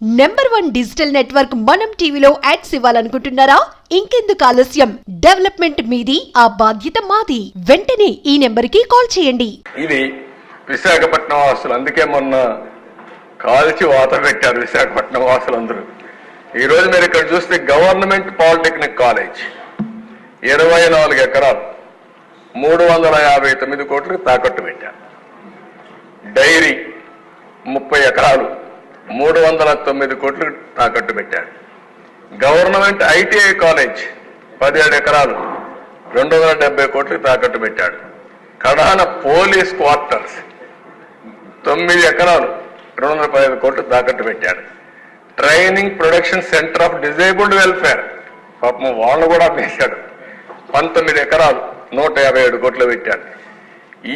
Number 1 digital network మనం టీవీలో ads ఇవ్వాలనుకుంటున్నారా? ఇంకెందుకు ఆలస్యం? డెవలప్మెంట్ మీది, ఆ బాధ్యత మాది. వెంటనే ఈ నెంబర్ కి కాల్ చేయండి. ఇది విశాఖపట్నం వాసులు, అందుకే మొన్న కాల్చి వాత పెట్టారు విశాఖపట్నం వాసులందరూ. ఈ రోజు మీరు ఇక్కడ చూస్తే గవర్నమెంట్ పాలిటెక్నిక్ కాలేజ్ 24 ఎకరాలు 359 కోట్లకు తాకట్టు పెట్టారు. డైరీ 30 ఎకరాలు 309 కోట్లకు తాకట్టు పెట్టారు. గవర్నమెంట్ ఐటీఐ కాలేజ్ 17 ఎకరాలు 270 కోట్లకు తాకట్టు పెట్టాడు. కడాన పోలీస్ క్వార్టర్స్ 9 ఎకరాలు 215 కోట్లు తాకట్టు పెట్టాడు. Training production centre of disabled welfare పాపం వాళ్ళు కూడా వేశాడు. 19 ఎకరాలు 157 కోట్లు పెట్టాడు.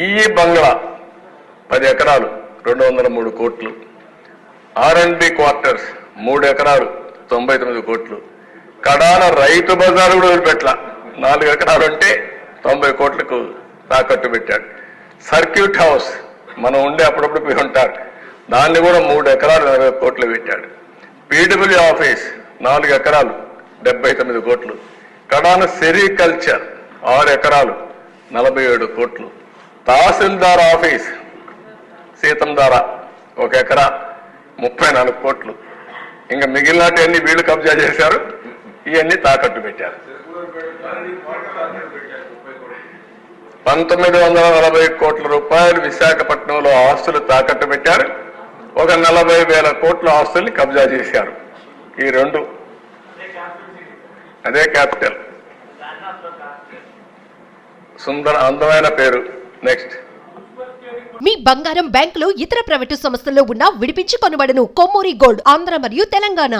ఈ బంగ్లా 10 ఎకరాలు 203 కోట్లు. R&B క్వార్టర్స్ 3 ఎకరాలు 99 కోట్లు. కడాన రైతు బజారు కూడా వదిలిపెట్ల 4 ఎకరాలు అంటే 90 కోట్లకు తాకట్టు పెట్టాడు. సర్క్యూట్ హౌస్ మనం ఉండే అప్పుడప్పుడు పోయి ఉంటారు, దాన్ని కూడా 3 ఎకరాలు 40 కోట్లు పెట్టాడు. పీడబ్ల్యూ ఆఫీస్ 4 ఎకరాలు 79 కోట్లు. కడాన సెరికల్చర్ 6 ఎకరాలు 47 కోట్లు. తహసీల్దార్ ఆఫీస్ సీతంధార 1 ఎకరా 34 కోట్లు. ఇంకా మిగిలినవన్నీ వీళ్ళు కబ్జా చేశారు, ఇవన్నీ తాకట్టు పెట్టారు. 1940 కోట్ల రూపాయలు విశాఖపట్నంలో ఆస్తులు తాకట్టు పెట్టారు. ఒక 40,000 కోట్ల ఆస్తుల్ని కబ్జా చేశారు. ఈ రెండు అదే క్యాపిటల్. సుందర అందమైన పేరు. నెక్స్ట్, మీ బంగారం బ్యాంకులో ఇతర ప్రైవేటు సంస్థల్లో ఉన్న విడిపించి కొనబడను. కొమ్మూరి గోల్డ్, ఆంధ్ర మరియు తెలంగాణ.